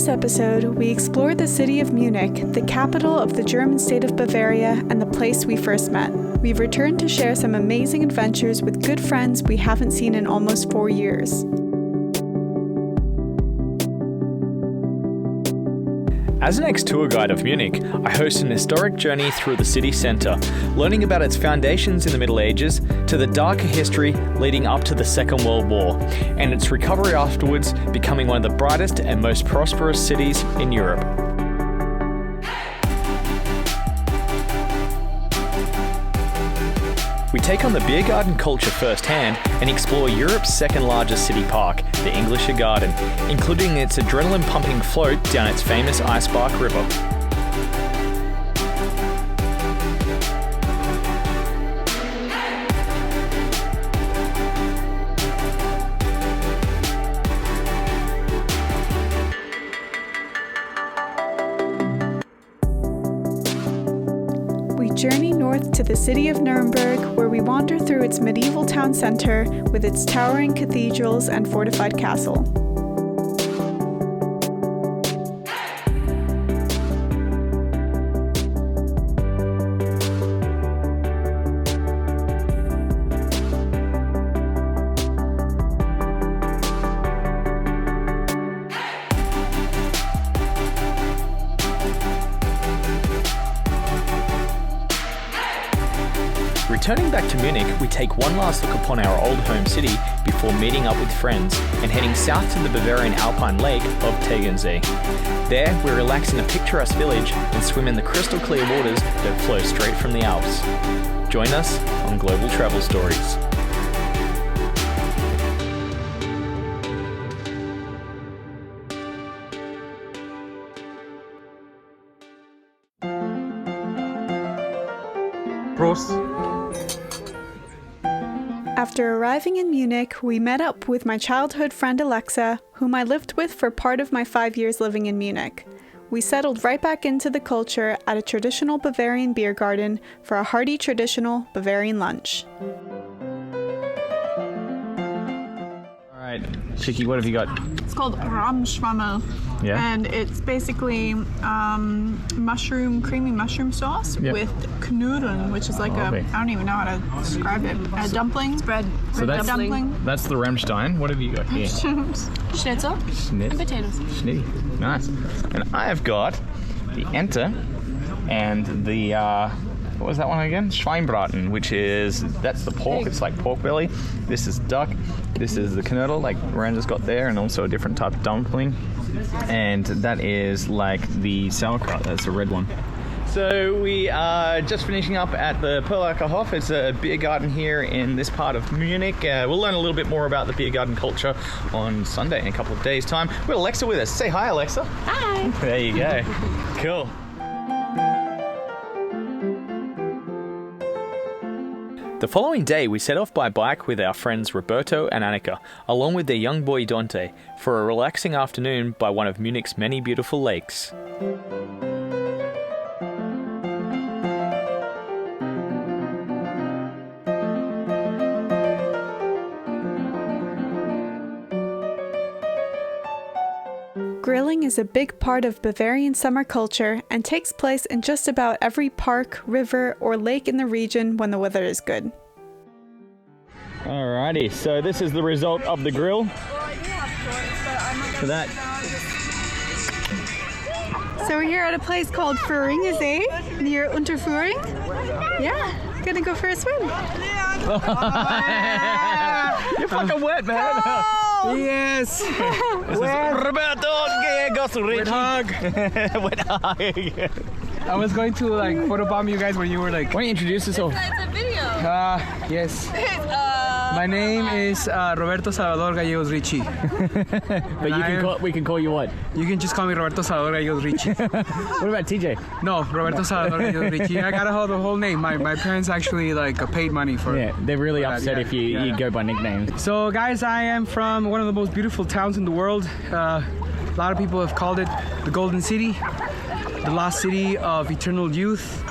this episode, we explore the city of Munich, the capital of the German state of Bavaria, and the place we first met. We've returned to share some amazing adventures with good friends we haven't seen in almost 4 years. As an ex-tour guide of Munich, I host an historic journey through the city centre, learning about its foundations in the Middle Ages, to the darker history leading up to the Second World War, and its recovery afterwards, becoming one of the brightest and most prosperous cities in Europe. We take on the Biergarten culture firsthand and explore Europe's second largest city park, the Englischer Garten, including its adrenaline-pumping float down its famous Eisbach River. We journey north to the city of Nuremberg, where we wander through its medieval town centre with its towering cathedrals and fortified castle. Returning back to Munich, we take one last look upon our old home city before meeting up with friends and heading south to the Bavarian Alpine lake of Tegernsee. There, we relax in a picturesque village and swim in the crystal clear waters that flow straight from the Alps. Join us on Global Travel Stories. Prost. After arriving in Munich, we met up with my childhood friend Alexa, whom I lived with for part of my 5 years living in Munich. We settled right back into the culture at a traditional Bavarian beer garden for a hearty traditional Bavarian lunch. All right, Shiki, what have you got? It's called Rahmschwammel, Yeah. and it's basically creamy mushroom sauce Yep. with Knödeln, which is like Lovely. I don't even know how to describe it. A dumpling, bread, So that's dumpling, that's the Rammstein. What have you got here? schnitzel, Schnitz. and potatoes. Schnitty. Nice. And I have got the Ente and the what was that one again? Schweinbraten, that's the pork. It's like pork belly. This is duck. This is the Knödel, like Miranda's got there, and also a different type of dumpling. And that is like the sauerkraut. That's a red one. So we are just finishing up at the Perlacher Hof. It's a beer garden here in this part of Munich. We'll learn a little bit more about the beer garden culture on Sunday in a couple of days' time. We've got Alexa with us. Say hi, Alexa. Hi. There you go. Cool. The following day, we set off by bike with our friends Roberto and Annika, along with their young boy Dante, for a relaxing afternoon by one of Munich's many beautiful lakes. Grilling is a big part of Bavarian summer culture and takes place in just about every park, river, or lake in the region when the weather is good. Alrighty, so this is the result of the grill. For that. So we're here at a place called Feringasee near Unterföhring. Yeah, gonna go for a swim. You're fucking wet, man. Yes! This is Roberto Wet hug! Wet hug. I was going to like photobomb you guys when you were like... Why don't you introduce yourself? It's a video. Yes. My name is Roberto Salvador Gallegos Ricci. But we can call you what? You can just call me Roberto Salvador Gallegos Ricci. What about TJ? No, Roberto Salvador Gallegos Ricci. I gotta hold the whole name. My parents actually like paid money for it. Yeah, they're really upset if you go by nicknames. So guys, I am from one of the most beautiful towns in the world. A lot of people have called it the Golden City, the lost city of eternal youth,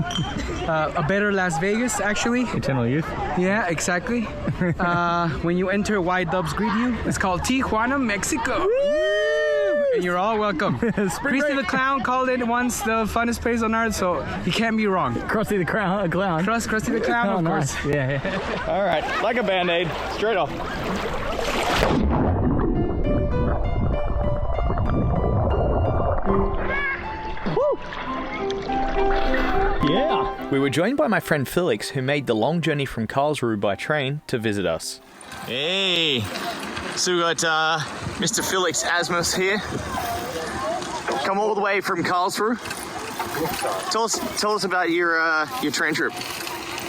a better Las Vegas actually. Eternal youth? Yeah, exactly. When you enter, white doves greet you. It's called Tijuana, Mexico. You're all welcome. Krusty the Clown called it once the funnest place on earth, so you can't be wrong. Krusty the Clown. Krusty the Clown, of course. Nice. Yeah. All right, like a band-aid, straight off. Yeah. We were joined by my friend Felix, who made the long journey from Karlsruhe by train to visit us. Hey, so we got Mr. Felix Asmus here. Come all the way from Karlsruhe. Tell us about your train trip.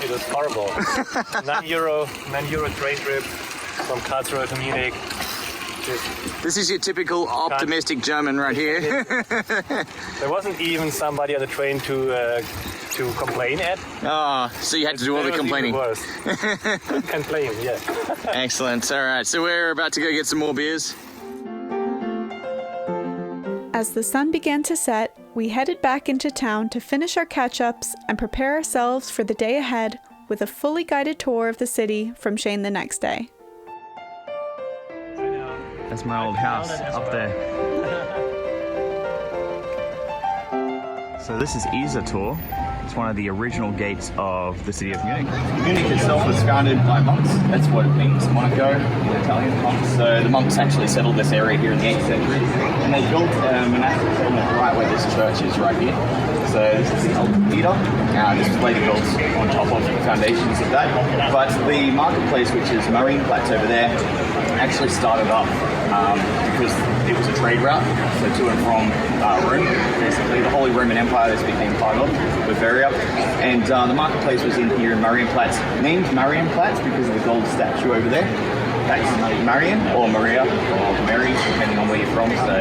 It was horrible. €9 train trip from Karlsruhe to Munich. This is your typical optimistic German right here. There wasn't even somebody on the train to complain at. Oh, so you had to do all the complaining. Worse. Complain, yeah. Excellent. All right, so we're about to go get some more beers. As the sun began to set, we headed back into town to finish our catch-ups and prepare ourselves for the day ahead with a fully guided tour of the city from Shane the next day. That's my old house up there. So this is Isertor. It's one of the original gates of the city of Munich. Munich itself was founded by monks. That's what it means, Monaco, in Italian, monks. So the monks actually settled this area here in the 8th century. And they built a monastic settlement right where this church is right here. So this is the old theatre. This was later built on top of the foundations of that. But the marketplace, which is Marienplatz over there, actually started up because it was a trade route, so to and from Rome, basically the Holy Roman Empire. This became part of Bavaria, and the marketplace was in here in Marienplatz, named Marienplatz because of the gold statue over there. That's Marian or Maria or Mary, depending on where you're from. So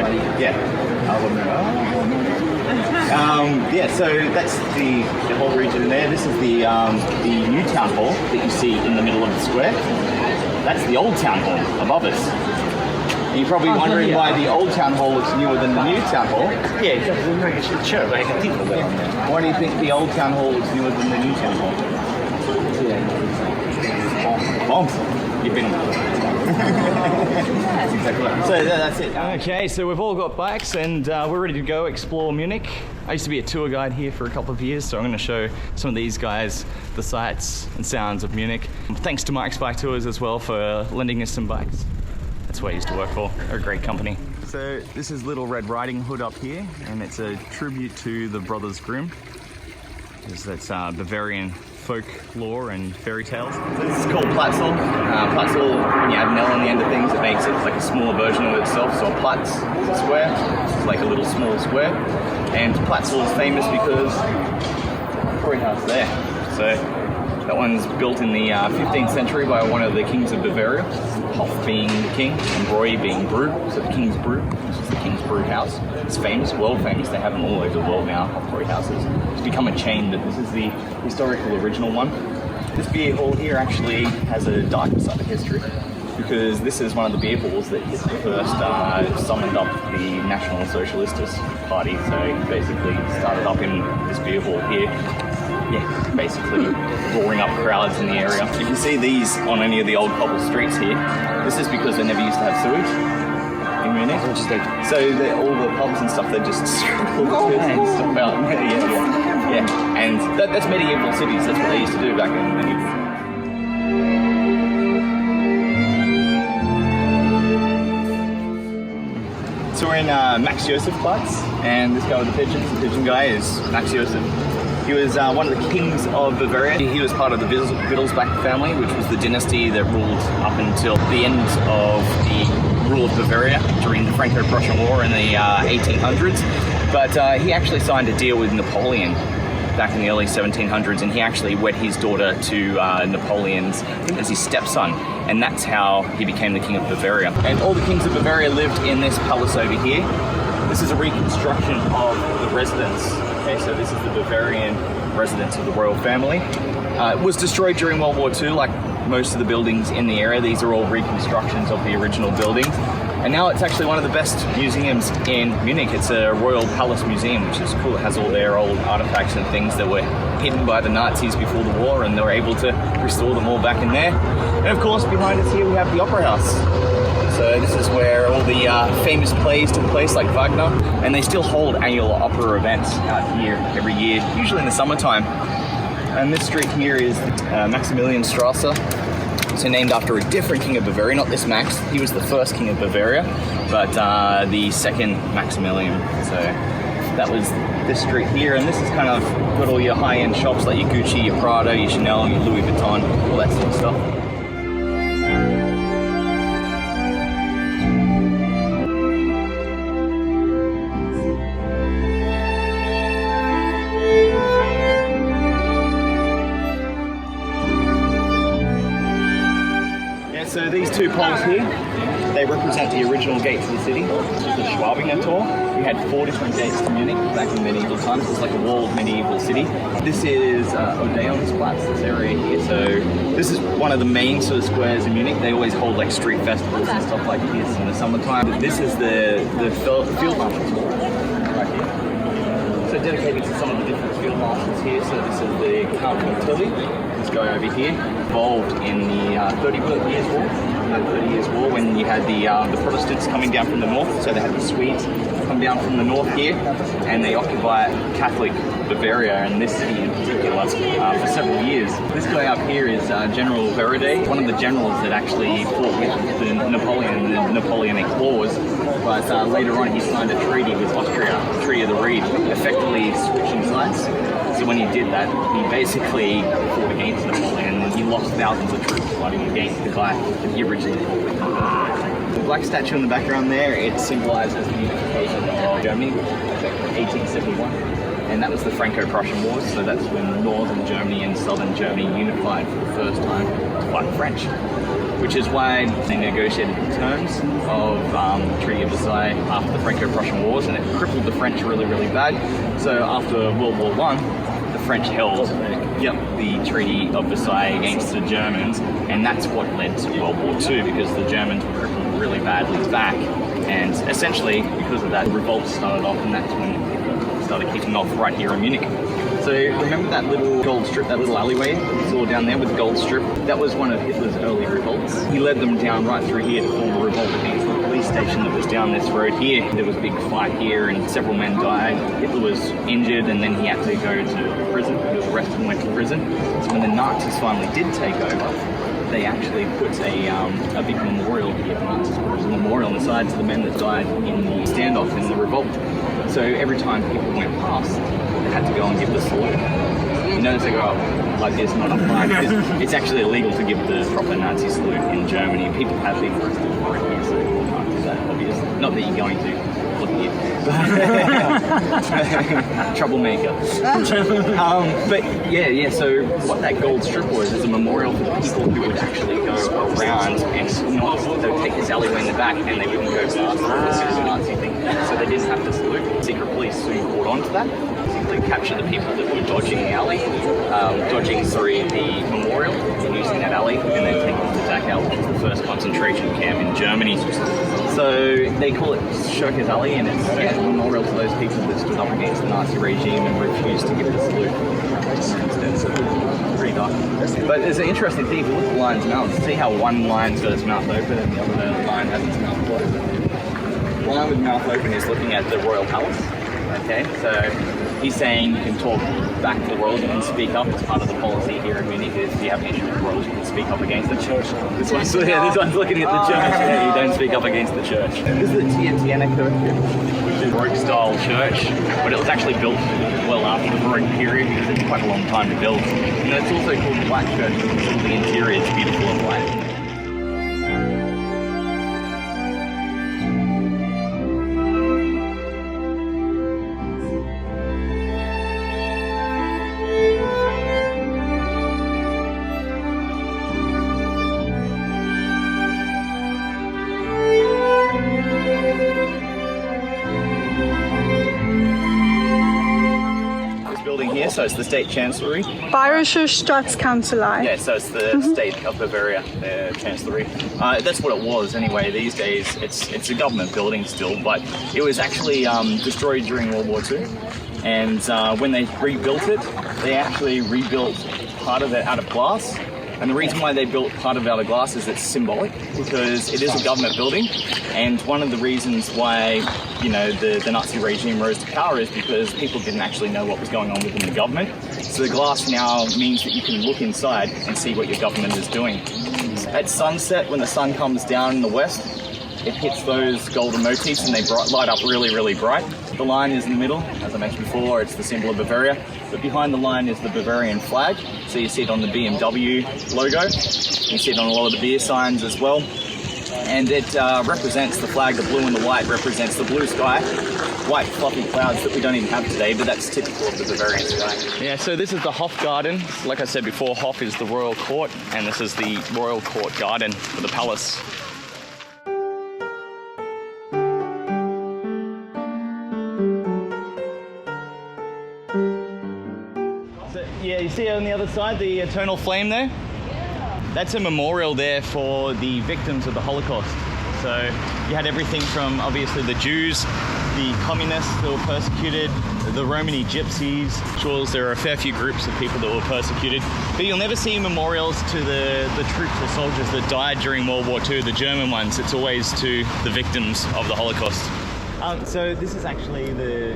yeah, so that's the whole region there. This is the new town hall that you see in the middle of the square. That's the old town hall above us. You're probably wondering why the old town hall looks newer than the new town hall. Yeah, sure. Why do you think the old town hall looks newer than the new town hall? Bombs. You've been exactly right. So that's it. Okay, so we've all got bikes and we're ready to go explore Munich. I used to be a tour guide here for a couple of years, so I'm going to show some of these guys the sights and sounds of Munich. Thanks to Mike's Bike Tours as well for lending us some bikes. That's what I used to work for. They're a great company. So this is Little Red Riding Hood up here, and it's a tribute to the Brothers Grimm. That's Bavarian folklore and fairy tales. So this is called Platzel. Platzel, when you add an L on the end of things, it makes it like a smaller version of itself. So a Platz is a square. It's like a little small square. And Platzel is famous because Corey House there. So that one's built in the 15th century by one of the kings of Bavaria, Hof being the king and Broy being brew, so the king's brew, which is the king's brew house. It's famous, world famous. They have them all over the world now, Hof brew houses. It's become a chain, but this is the historical original one. This beer hall here actually has a darker side of history because this is one of the beer halls that Hitler first summoned up the National Socialist Party. So he basically started up in this beer hall here. Yeah, basically roaring up crowds in the area. You can see these on any of the old cobble streets here. This is because they never used to have sewage in Munich. So all the pubs and stuff, they just scribbled and stuff out. Yeah. And that's medieval cities. That's what they used to do back in the So we're in Max Joseph Platz, and this guy with the pigeons, the pigeon guy, is Max Joseph. He was one of the kings of Bavaria. He was part of the Wittelsbach family, which was the dynasty that ruled up until the end of the rule of Bavaria during the Franco-Prussian War in the 1800s. But he actually signed a deal with Napoleon back in the early 1700s, and he actually wed his daughter to Napoleon's as his stepson, and that's how he became the king of Bavaria. And all the kings of Bavaria lived in this palace over here. This is a reconstruction of the residence. Okay, so this is the Bavarian residence of the royal family. It was destroyed during World War II, like most of the buildings in the area. These are all reconstructions of the original buildings. And now it's actually one of the best museums in Munich. It's a Royal Palace Museum, which is cool. It has all their old artifacts and things that were hidden by the Nazis before the war, and they were able to restore them all back in there. And of course, behind us here we have the Opera House. So this is where all the famous plays took place, like Wagner, and they still hold annual opera events out here every year, usually in the summertime. And this street here is Maximilianstrasse. So named after a different king of Bavaria, not this Max. He was the first king of Bavaria, but the second Maximilian. So that was this street here, and this is kind of got all your high-end shops like your Gucci, your Prada, your Chanel, your Louis Vuitton, all that sort of stuff. So these two poles here, they represent the original gates of the city. This is the Schwabinger Tor. We had 4 different gates to Munich back in medieval times. It's like a walled medieval city. This is Odeonsplatz, this area here. So this is one of the main sort of squares in Munich. They always hold like street festivals and stuff like this in the summertime. This is the field marshal Tor right here. So dedicated to some of the different field marshals here. So this is the Count of Tilly. This guy over here, involved in the 30 Years War. 30 Years War, when you had the Protestants coming down from the north. So they had the Swedes come down from the north here, and they occupy Catholic Bavaria and this city in particular for several years. This guy up here is General Verade, one of the generals that actually fought with the Napoleon and the Napoleonic Wars. But later on, he signed a treaty with Austria, the Treaty of the Reed, effectively switching sides. So when he did that, he basically fought against Napoleon, and he lost thousands of troops fighting against the guy that he originally fought with. The black statue in the background there, it symbolises the unification of Germany, 1871. And that was the Franco-Prussian Wars, so that's when northern Germany and southern Germany unified for the first time to fight the French. Which is why they negotiated the terms of the Treaty of Versailles after the Franco-Prussian Wars, and it crippled the French really, really bad. So after World War I, the French held the Treaty of Versailles against the Germans, and that's what led to World War II, because the Germans were crippled really badly back, and essentially because of that, revolts started off, and that's when it started kicking off right here in Munich. So remember that little gold strip, that little alleyway that you saw down there with the gold strip? That was one of Hitler's early revolts. He led them down right through here to form a revolt against the police station that was down this road here. There was a big fight here and several men died. Hitler was injured and then he had to go to prison. He was arrested and went to prison. So when the Nazis finally did take over, they actually put a big memorial here. The Nazis put a memorial on the side to the men that died in the standoff in the revolt. So every time people went past, they had to go and give the salute. You notice they go up like this, not up high, because it's actually illegal to give the proper Nazi salute in Germany. People have been arrested for it here, so you can't do that, obviously. Not that you're going to. Look at you. Troublemaker. But yeah, so what that gold strip was is a memorial for the people who would actually go around and they would take this alleyway in the back and they wouldn't go past the Nazi thing. So they didn't have to salute. Secret police soon caught on to that. Basically capture the people that were dodging the alley, the memorial, using that alley, and then take them to Dachau, which was the first concentration camp in Germany. So they call it Schurker's Alley, and it's a memorial to those people that stood up against the Nazi regime and refused to give the salute. So pretty dark. But there's an interesting thing, if you look at the lion's mouth, see how one lion's got its mouth open and the other lion has its mouth closed. The lion with mouth open is looking at the royal palace. Okay, so he's saying you can talk back to the world, you can speak up. It's part of the policy here in Munich. If you have an issue with the world, you can speak up against the church. This one's looking at the church. Yeah, you don't speak up against the church. This is the Tiana Kirche, which is a Baroque-style church, but it was actually built well after the Baroque period because it's quite a long time to build. And it's also called the Black Church because all the interior is beautiful and white. So it's the State Chancellery. Bayerische Staatskanzlei. Yeah, so it's the State of Bavaria, the Chancellery. That's what it was anyway. These days it's a government building still, but it was actually destroyed during World War II. And when they rebuilt it, they actually rebuilt part of it out of glass And the reason why they built part of it out of glass is it's symbolic, because it is a government building. And one of the reasons why, the Nazi regime rose to power is because people didn't actually know what was going on within the government. So the glass now means that you can look inside and see what your government is doing. At sunset, when the sun comes down in the west, it hits those golden motifs and they light up really, really bright. The line is in the middle. As I mentioned before, it's the symbol of Bavaria. But behind the line is the Bavarian flag. So you see it on the BMW logo. You see it on a lot of the beer signs as well. And it represents the flag. The blue and the white represents the blue sky. White fluffy clouds that we don't even have today, but that's typical of the Bavarian sky. Yeah, so this is the Hofgarten. Like I said before, Hof is the royal court, and this is the royal court garden for the palace. Yeah, you see on the other side the eternal flame there? That's a memorial there for the victims of the Holocaust. So you had everything from obviously the Jews, the communists that were persecuted, the Romany gypsies. Sure, there are a fair few groups of people that were persecuted, but you'll never see memorials to the troops or soldiers that died during World War II, the German ones. It's always to the victims of the Holocaust. So this is actually the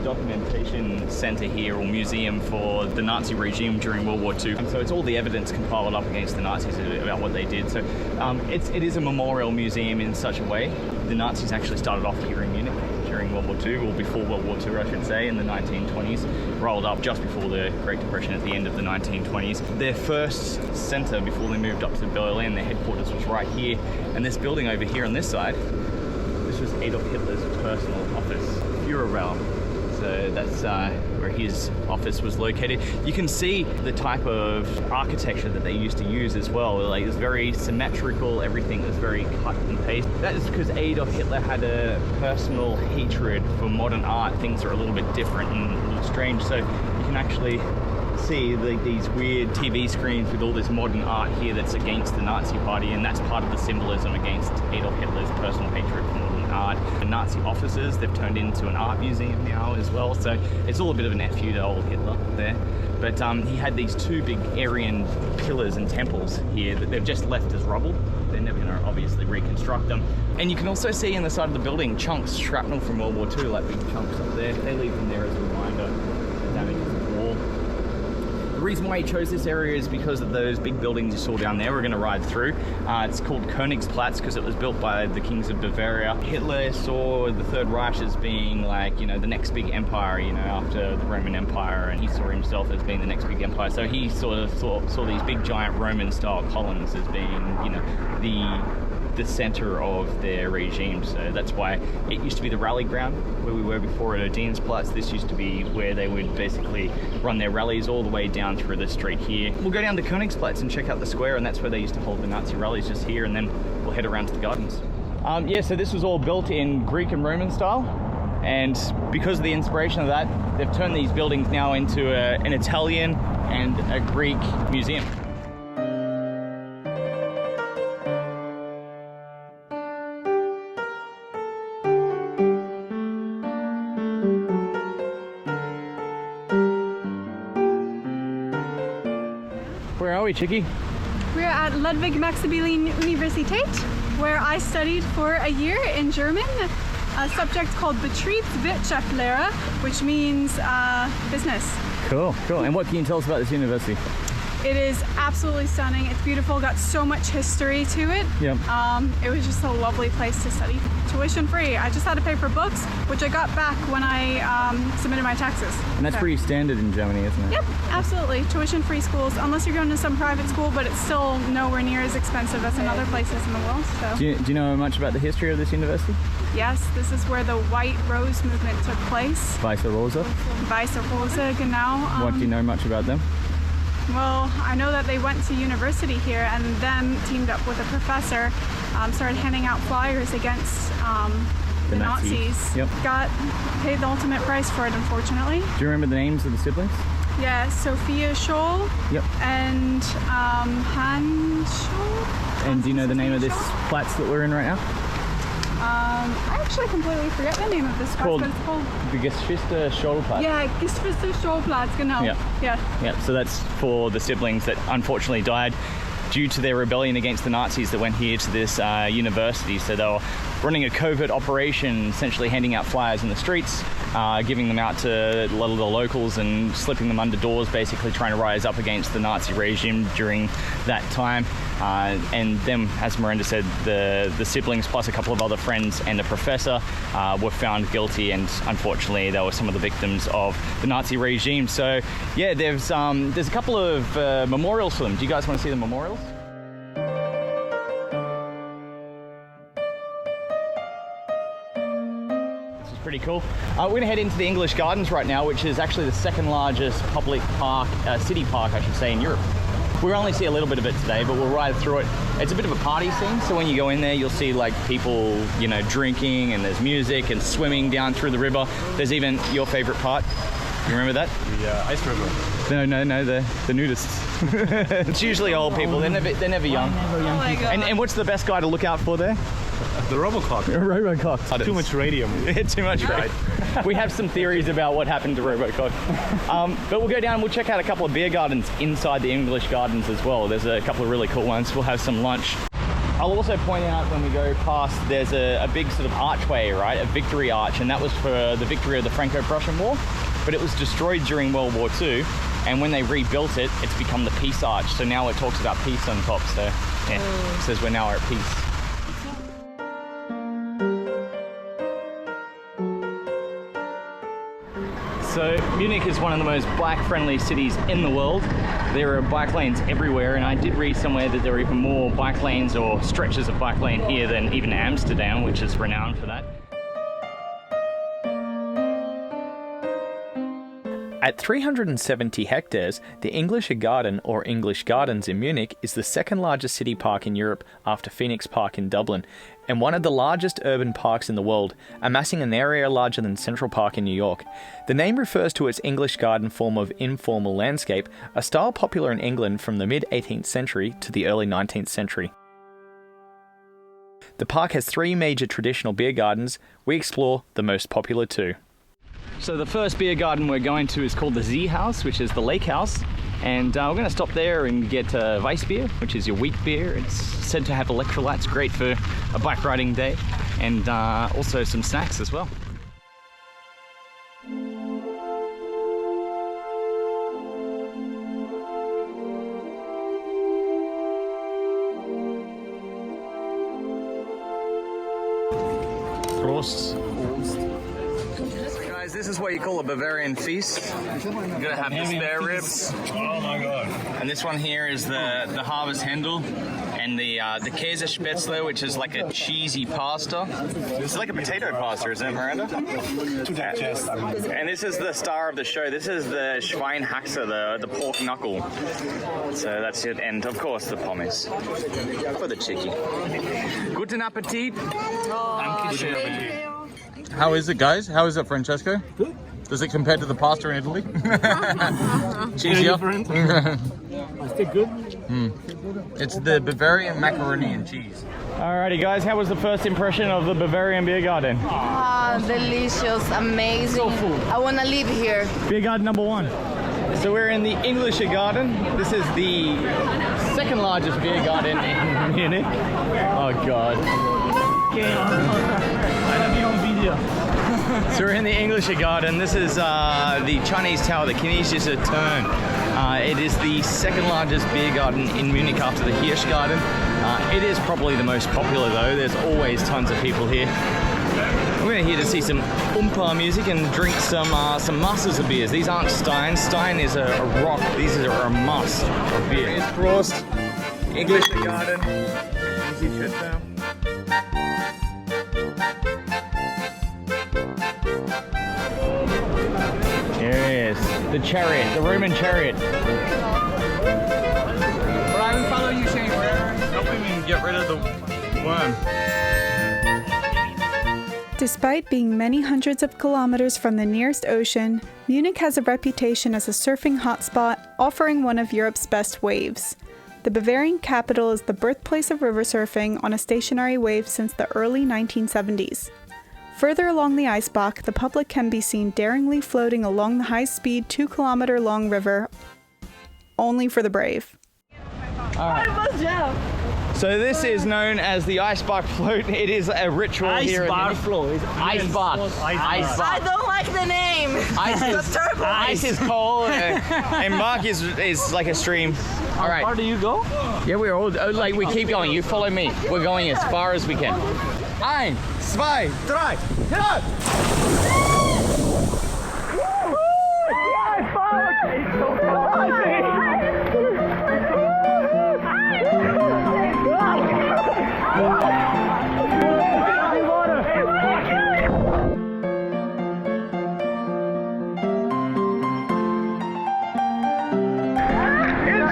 documentation centre here, or museum, for the Nazi regime during World War II. And so it's all the evidence compiled up against the Nazis about what they did. So it is a memorial museum in such a way. The Nazis actually started off here in Munich during World War II, or before World War II, I should say, in the 1920s, rolled up just before the Great Depression at the end of the 1920s. Their first centre before they moved up to Berlin, their headquarters was right here. And this building over here on this side, this was Adolf Hitler's personal office, Führerraum. So that's where his office was located. You can see the type of architecture that they used to use as well. Like, it's very symmetrical, everything was very cut and paste. That is because Adolf Hitler had a personal hatred for modern art. Things are a little bit different and a little strange. So you can actually see these weird TV screens with all this modern art here that's against the Nazi party, and that's part of the symbolism against Adolf Hitler's personal hatred for modern art. The Nazi offices, they've turned into an art museum now as well, so it's all a bit of an FU to old Hitler there. But he had these two big Aryan pillars and temples here that they've just left as rubble. They're never going to obviously reconstruct them. And you can also see in the side of the building chunks, shrapnel from World War II, like big chunks up there. They leave them there as a reminder of the damages of the war. The reason why he chose this area is because of those big buildings you saw down there. We're going to ride through. It's called Königsplatz because it was built by the kings of Bavaria. Hitler saw the Third Reich as being like, the next big empire, after the Roman Empire, and he saw himself as being the next big empire. So he sort of saw these big giant Roman-style columns as being, the center of their regime. So that's why it used to be the rally ground where we were before at Odeonsplatz. This used to be where they would basically run their rallies all the way down through the street here. We'll go down to Königsplatz and check out the square, and that's where they used to hold the Nazi rallies, just here, and then we'll head around to the gardens. So this was all built in Greek and Roman style, and because of the inspiration of that, they've turned these buildings now into an Italian and a Greek museum. Where are we, Chicky? We're at Ludwig Maximilian Universität, where I studied for a year in German, a subject called Betriebswirtschaftslehre, which means business. Cool. And what can you tell us about this university? It is absolutely stunning. It's beautiful, got so much history to it. Yep. It was just a lovely place to study. Tuition free. I just had to pay for books, which I got back when I submitted my taxes. And that's pretty standard in Germany, isn't it? Yep, absolutely. Tuition free schools, unless you're going to some private school, but it's still nowhere near as expensive as in other places in the world. So. Do you know much about the history of this university? Yes, this is where the White Rose movement took place. Weiße Rose? Weiße Rose, genau. What do you know much about them? Well, I know that they went to university here and then teamed up with a professor, started handing out flyers against the Nazis. Yep. Got paid the ultimate price for it, unfortunately. Do you remember the names of the siblings? Yeah, Sophia Scholl. Yep. And Hans Scholl. And do you know the name of this Platz that we're in right now? I actually completely forget the name of this crust, but it's called... the Geschwister Schollplatz. Yeah, Geschwister Schollplatz, genau. Yeah. So that's for the siblings that unfortunately died due to their rebellion against the Nazis that went here to this university. So they were running a covert operation, essentially handing out flyers in the streets, giving them out to a lot of the locals and slipping them under doors, basically trying to rise up against the Nazi regime during that time. And then, as Miranda said, the siblings plus a couple of other friends and the professor were found guilty, and unfortunately they were some of the victims of the Nazi regime. So yeah, there's a couple of memorials for them. Do you guys want to see the memorials? Pretty cool. We're going to head into the English Gardens right now, which is actually the second largest public park, city park, I should say, in Europe. We'll only see a little bit of it today, but we'll ride through it. It's a bit of a party scene, so when you go in there, you'll see like people, you know, drinking, and there's music and swimming down through the river. There's even your favorite part. You remember that? The ice river. No, the nudists. It's usually old people. They're never young. Oh my God. And what's the best guy to look out for there? The Robocock. Robocock. Too much radium. Too much radium. We have some theories about what happened to Robocock. But we'll go down and we'll check out a couple of beer gardens inside the English Gardens as well. There's a couple of really cool ones. We'll have some lunch. I'll also point out when we go past, there's a big sort of archway, right? A victory arch, and that was for the victory of the Franco-Prussian War. But it was destroyed during World War II, and when they rebuilt it, it's become the Peace Arch. So now it talks about peace on top. So yeah, it says we're now at peace. So Munich is one of the most bike-friendly cities in the world. There are bike lanes everywhere, and I did read somewhere that there are even more bike lanes or stretches of bike lane here than even Amsterdam, which is renowned for that. At 370 hectares, the Englischer Garten, or English Gardens in Munich, is the second largest city park in Europe after Phoenix Park in Dublin, and one of the largest urban parks in the world, amassing an area larger than Central Park in New York. The name refers to its English garden form of informal landscape, a style popular in England from the mid-18th century to the early 19th century. The park has 3 major traditional beer gardens. We explore the most popular 2. So the first beer garden we're going to is called the Z House, which is the lake house. And we're going to stop there and get Weiss beer, which is your wheat beer. It's said to have electrolytes, great for a bike riding day, and also some snacks as well. Prost. Guys, this is what you call a Bavarian feast. You're gonna have the spare ribs. Oh my God. And this one here is the Harvest Händel, and the Käse Spätzle, which is like a cheesy pasta. It's like a potato pasta, isn't it, Miranda? And this is the star of the show. This is the Schweinhaxe, the pork knuckle. So that's it, and of course the pommes for the chickie. Guten Appetit. How is it, guys? How is it, Francesco? Good. Does it compare to the pasta in Italy? Cheesier? Is it good? It's the Bavarian macaroni and cheese. Alrighty guys, how was the first impression of the Bavarian Beer Garden? Delicious, amazing. I want to live here. Beer Garden number 1. So we're in the Englischer Garden. This is the second largest beer garden in Munich. Oh God. So we're in the Englischer Garden. This is the Chinese Tower, the Chinesische Turm. It is the second largest beer garden in Munich after the Hirschgarten. It is probably the most popular though. There's always tons of people here. We're here to see some Oompa music and drink some masters of beers. These aren't Steins. Stein is a rock. These are a must of beer. Prost. Englischer Garden. Easy trip now. Yes, the chariot, the Roman chariot. I will follow you, Shane. Helping me get rid of the worm. Despite being many hundreds of kilometers from the nearest ocean, Munich has a reputation as a surfing hotspot, offering one of Europe's best waves. The Bavarian capital is the birthplace of river surfing on a stationary wave since the early 1970s. Further along the Eisbach, the public can be seen daringly floating along the high-speed 2-kilometer-long river, only for the brave. So this is known as the Eisbach float. It is a ritual here in Munich. Eisbach. I don't like the name. Ice is cold, and Bach is like a stream. All right. How do you go? Yeah, we're all like we keep going. You follow me. We're going as far as we can. 1, 2,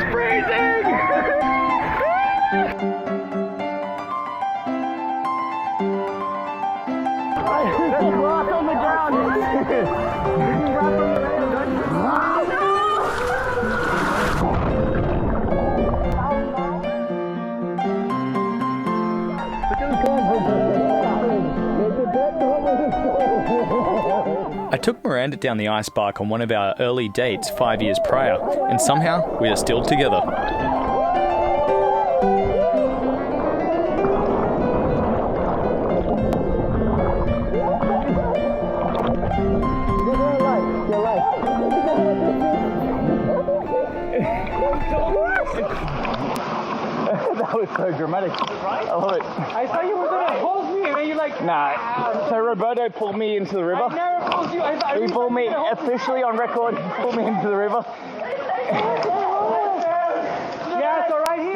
3, go! I took Miranda down the Eisbach on one of our early dates 5 years prior, and somehow we are still together. That was so dramatic. I love it. I thought you were gonna hold me, and then you're like, Nah. So Roberto pulled me into the river. I never pulled you. He pulled me officially on record. He pulled me into the river. Yeah, so right here.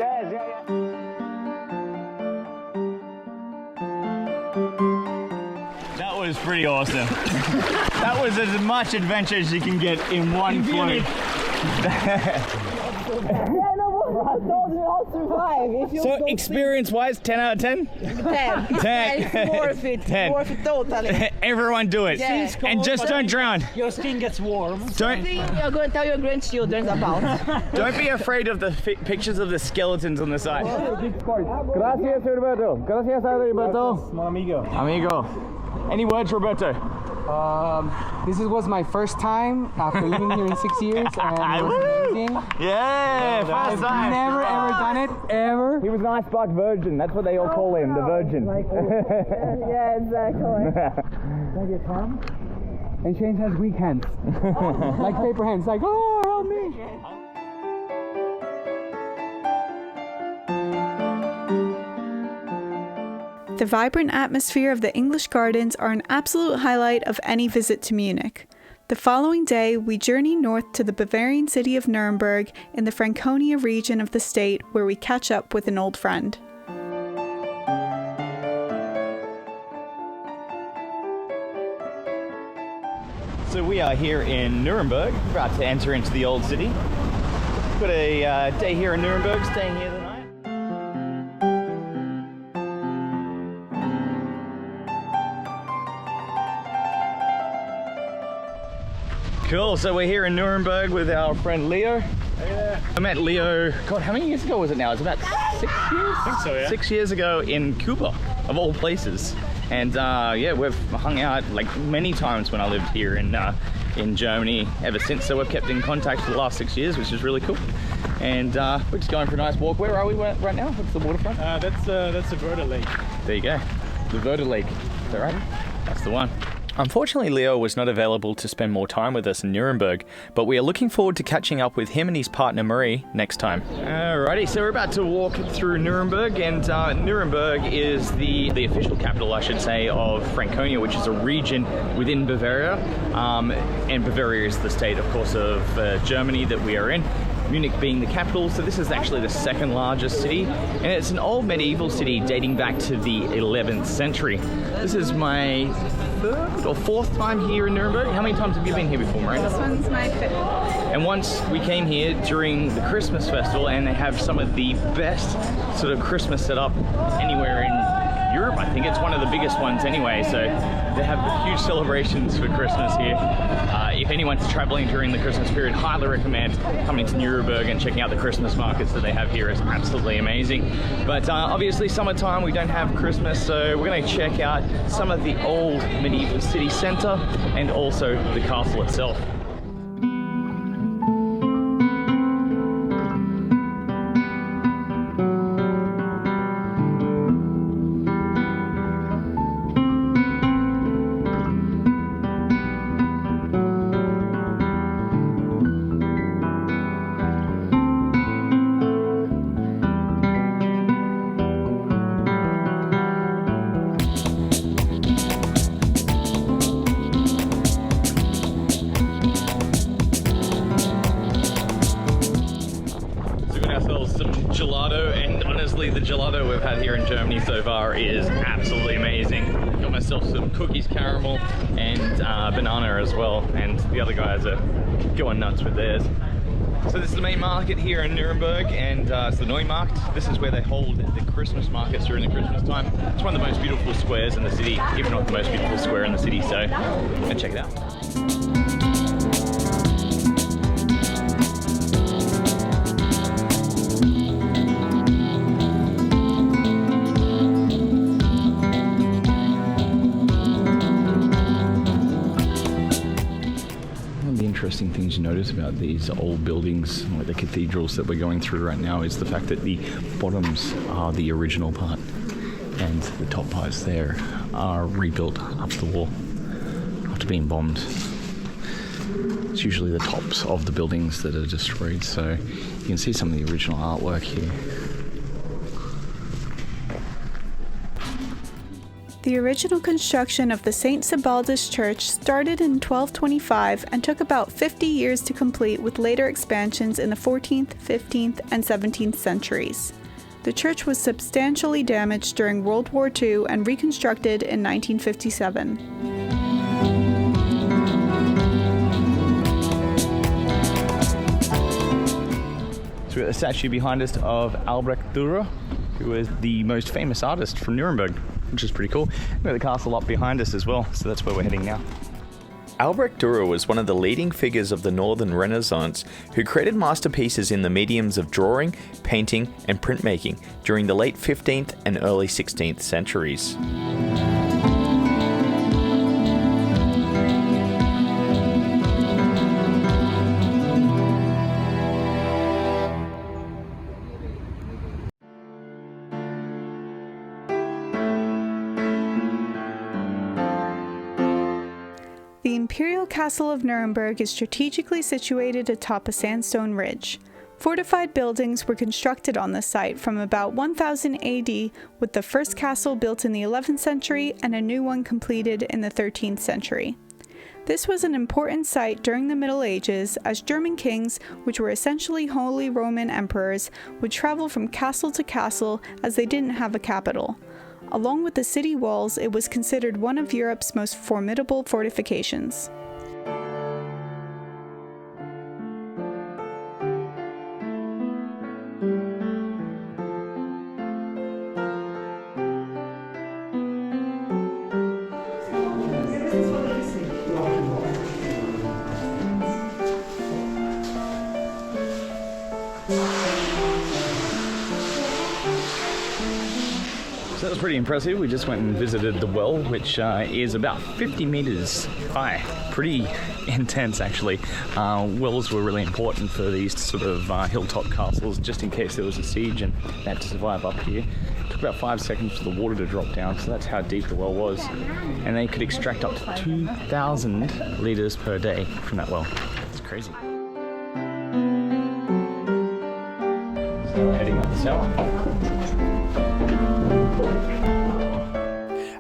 That was pretty awesome. That was as much adventure as you can get in one float. So experience-wise, 10 out of 10? 10. 10. It's worth it. 10. Worth it totally. Everyone do it. Yeah. And just don't drown. Your skin gets warm. Don't You're going to tell your grandchildren about. be afraid of the pictures of the skeletons on the side. Gracias, Roberto. Gracias, Roberto. Mon amigo. Amigo. Any words, Roberto? This was my first time after living here in 6 years, and it was amazing. Yeah, I've first time. never ever done it, ever. He was an Eisbach virgin. That's what they all call him, the virgin. Yeah, exactly. Can I get Tom? And Shane has weak hands. Like paper hands, like, oh, help me. The vibrant atmosphere of the English gardens are an absolute highlight of any visit to Munich. The following day, we journey north to the Bavarian city of Nuremberg in the Franconia region of the state, where we catch up with an old friend. So we are here in Nuremberg, about to enter into the old city. Got a day here in Nuremberg, staying here the night. Cool, so we're here in Nuremberg with our friend Leo. Yeah. I met Leo, God, how many years ago was it now? It's about 6 years? I think so, yeah. 6 years ago in Cuba, of all places. And yeah, we've hung out like many times when I lived here in Germany ever since. So we've kept in contact for the last 6 years, which is really cool. And we're just going for a nice walk. Where are we right now? What's the waterfront? That's the Verda Lake. There you go, the Verda Lake. Is that right? That's the one. Unfortunately, Leo was not available to spend more time with us in Nuremberg, but we are looking forward to catching up with him and his partner Marie next time. Alrighty, so we're about to walk through Nuremberg, and Nuremberg is the official capital, I should say, of Franconia, which is a region within Bavaria, and Bavaria is the state, of course, of Germany that we are in. Munich being the capital, so this is actually the second largest city, and it's an old medieval city dating back to the 11th century. This is my third or fourth time here in Nuremberg. How many times have you been here before, Miranda? This one's my fifth. And once we came here during the Christmas festival, and they have some of the best sort of Christmas set up anywhere in Europe. I think it's one of the biggest ones anyway, so they have huge celebrations for Christmas here. if anyone's traveling during the Christmas period, highly recommend coming to Nuremberg and checking out the Christmas markets that they have here. It's absolutely amazing. But obviously summertime, we don't have Christmas, so we're going to check out some of the old medieval city centre and also the castle itself. The gelato we've had here in Germany so far is absolutely amazing. Got myself some cookies, caramel, and banana as well, and the other guys are going nuts with theirs. So this is the main market here in Nuremberg, and it's the Neumarkt. This is where they hold the Christmas markets during the Christmas time. It's one of the most beautiful squares in the city, if not the most beautiful square in the city, so go check it out. Interesting things you notice about these old buildings, like the cathedrals that we're going through right now, is the fact that the bottoms are the original part and the top parts there are rebuilt up the wall after being bombed. It's usually the tops of the buildings that are destroyed, so you can see some of the original artwork here. The original construction of the St. Sebaldus Church started in 1225 and took about 50 years to complete, with later expansions in the 14th, 15th, and 17th centuries. The church was substantially damaged during World War II and reconstructed in 1957. So we've got the statue behind us of Albrecht Dürer, who is the most famous artist from Nuremberg, which is pretty cool. We've got the castle up behind us as well, so that's where we're heading now. Albrecht Dürer was one of the leading figures of the Northern Renaissance, who created masterpieces in the mediums of drawing, painting, and printmaking during the late 15th and early 16th centuries. The Imperial Castle of Nuremberg is strategically situated atop a sandstone ridge. Fortified buildings were constructed on this site from about 1000 AD, with the first castle built in the 11th century and a new one completed in the 13th century. This was an important site during the Middle Ages, as German kings, which were essentially Holy Roman emperors, would travel from castle to castle as they didn't have a capital. Along with the city walls, it was considered one of Europe's most formidable fortifications. So that was pretty impressive. We just went and visited the well, which is about 50 meters high. Pretty intense, actually. Wells were really important for these sort of hilltop castles, just in case there was a siege and they had to survive up here. It took about 5 seconds for the water to drop down, so that's how deep the well was. And they could extract up to 2,000 litres per day from that well. It's crazy. So we're heading up the tower.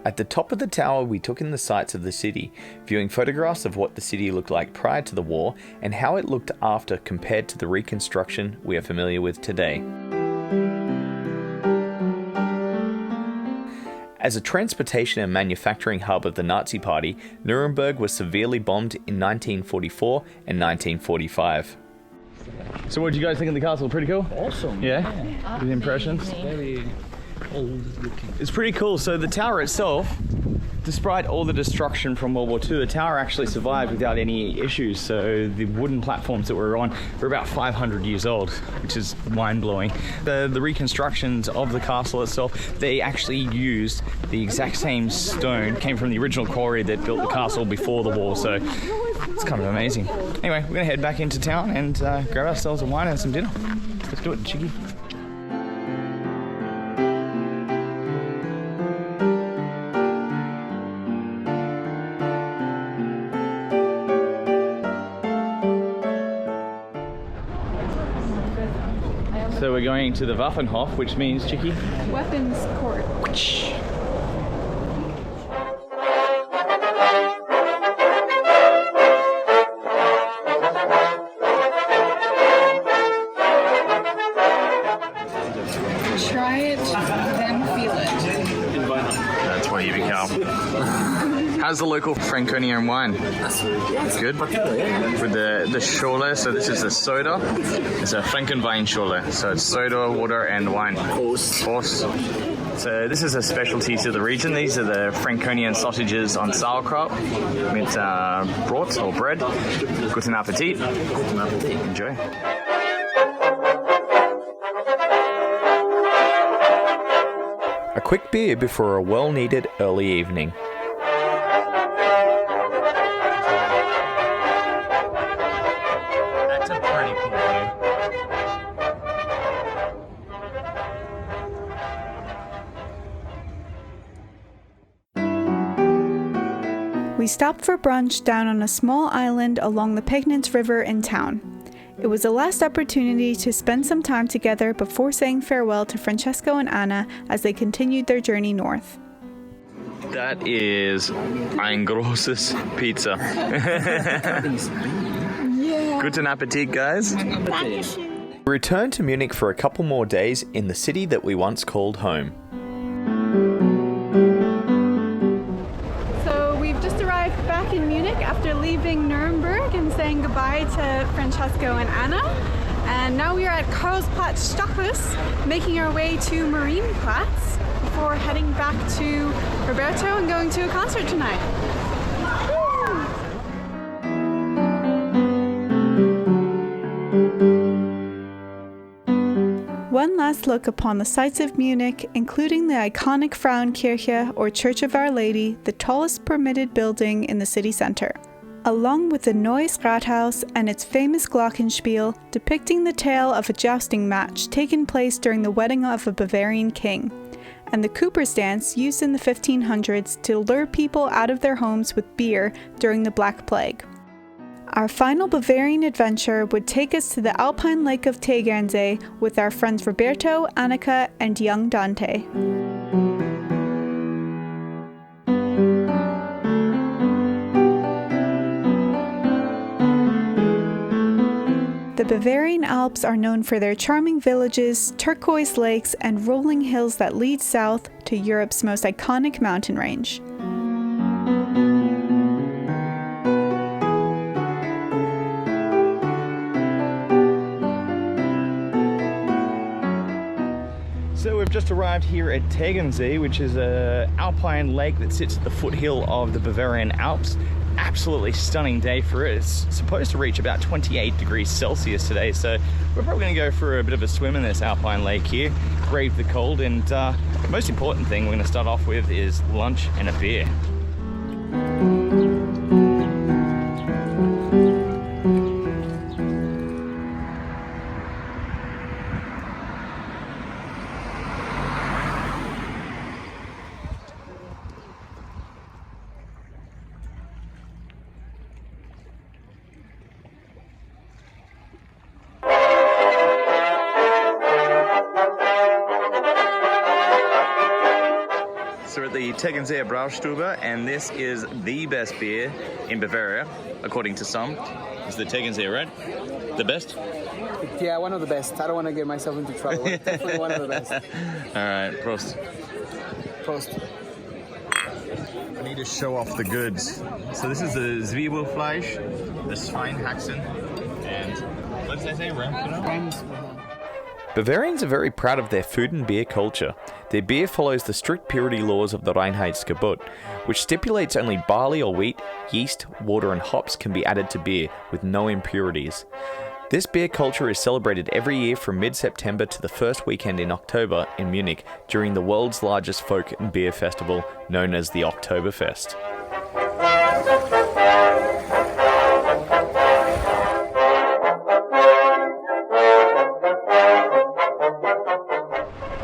At the top of the tower, we took in the sights of the city, viewing photographs of what the city looked like prior to the war and how it looked after compared to the reconstruction we are familiar with today. As a transportation and manufacturing hub of the Nazi Party, Nuremberg was severely bombed in 1944 and 1945. So what did you guys think of the castle? Pretty cool? Awesome. Yeah? Good impressions? Very old looking. It's pretty cool. So the tower itself despite all the destruction from World War II, the tower actually survived without any issues. So the wooden platforms that we're on were about 500 years old, which is mind-blowing. The reconstructions of the castle itself, they actually used the exact same stone, came from the original quarry that built the castle before the war. So it's kind of amazing. Anyway, we're gonna head back into town and grab ourselves a wine and some dinner. Let's do it, Chicky. So we're going to the Waffenhof, which means, Chicky? Weapons court. Try it, then feel it. That's what you become. How's the local Franconian wine? Good. With the Schorle, so this is a soda. It's a Frankenwein Schorle. So it's soda, water, and wine. Horse. So this is a specialty to the region. These are the Franconian sausages on sauerkraut with broth or bread. Guten Appetit. Enjoy. A quick beer before a well-needed early evening. That's a pretty cool view. We stopped for brunch down on a small island along the Pegnitz River in town. It was the last opportunity to spend some time together before saying farewell to Francesco and Anna as they continued their journey north. That is ein großes Pizza. Guten Appetit, guys. We returned to Munich for a couple more days in the city that we once called home. So we've just arrived back in Munich after leaving Nuremberg and saying goodbye to Francesco and Anna. And now we are at Karlsplatz Stachus, making our way to Marienplatz before heading back to Roberto and going to a concert tonight. One last look upon the sights of Munich, including the iconic Frauenkirche or Church of Our Lady, the tallest permitted building in the city centre, along with the Neues Rathaus and its famous Glockenspiel, depicting the tale of a jousting match taking place during the wedding of a Bavarian king, and the Cooper's dance used in the 1500s to lure people out of their homes with beer during the Black Plague. Our final Bavarian adventure would take us to the alpine lake of Tegernsee with our friends Roberto, Annika, and young Dante. The Bavarian Alps are known for their charming villages, turquoise lakes, and rolling hills that lead south to Europe's most iconic mountain range. So we've just arrived here at Tegernsee, which is an alpine lake that sits at the foothill of the Bavarian Alps. Absolutely stunning day for it. It's supposed to reach about 28 degrees Celsius today, so we're probably going to go for a bit of a swim in this alpine lake here, brave the cold, and the most important thing we're going to start off with is lunch and a beer. So we're at the Tegernsee Braustube, and this is the best beer in Bavaria, according to some. It's the Tegernsee, right? The best? Yeah, one of the best. I don't want to get myself into trouble. Definitely one of the best. All right, Prost. Prost. I need to show off the goods. So this is the Zwiebelfleisch, the Schweinhaxen, and what did I say? Ramsbruch? Bavarians are very proud of their food and beer culture. Their beer follows the strict purity laws of the Reinheitsgebot, which stipulates only barley or wheat, yeast, water and hops can be added to beer with no impurities. This beer culture is celebrated every year from mid-September to the first weekend in October in Munich during the world's largest folk and beer festival known as the Oktoberfest.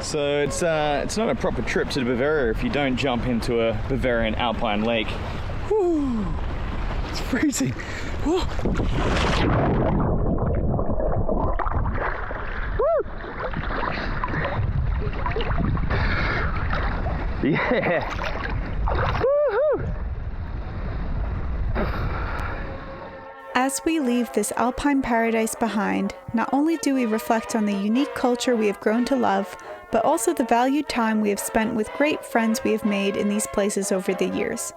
So it's not a proper trip to Bavaria if you don't jump into a Bavarian alpine lake. Whew, it's freezing. Whew. Yeah. Woo-hoo. As we leave this alpine paradise behind, not only do we reflect on the unique culture we have grown to love, but also the valued time we have spent with great friends we have made in these places over the years.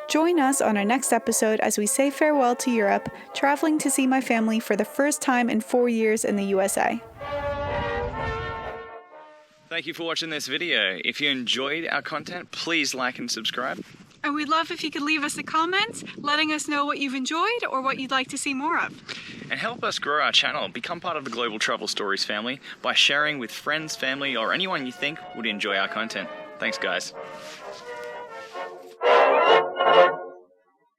Join us on our next episode as we say farewell to Europe, traveling to see my family for the first time in 4 years in the USA. Thank you for watching this video. If you enjoyed our content, please like and subscribe. And we'd love if you could leave us a comment letting us know what you've enjoyed or what you'd like to see more of. And help us grow our channel. Become part of the Global Travel Stories family by sharing with friends, family, or anyone you think would enjoy our content. Thanks, guys.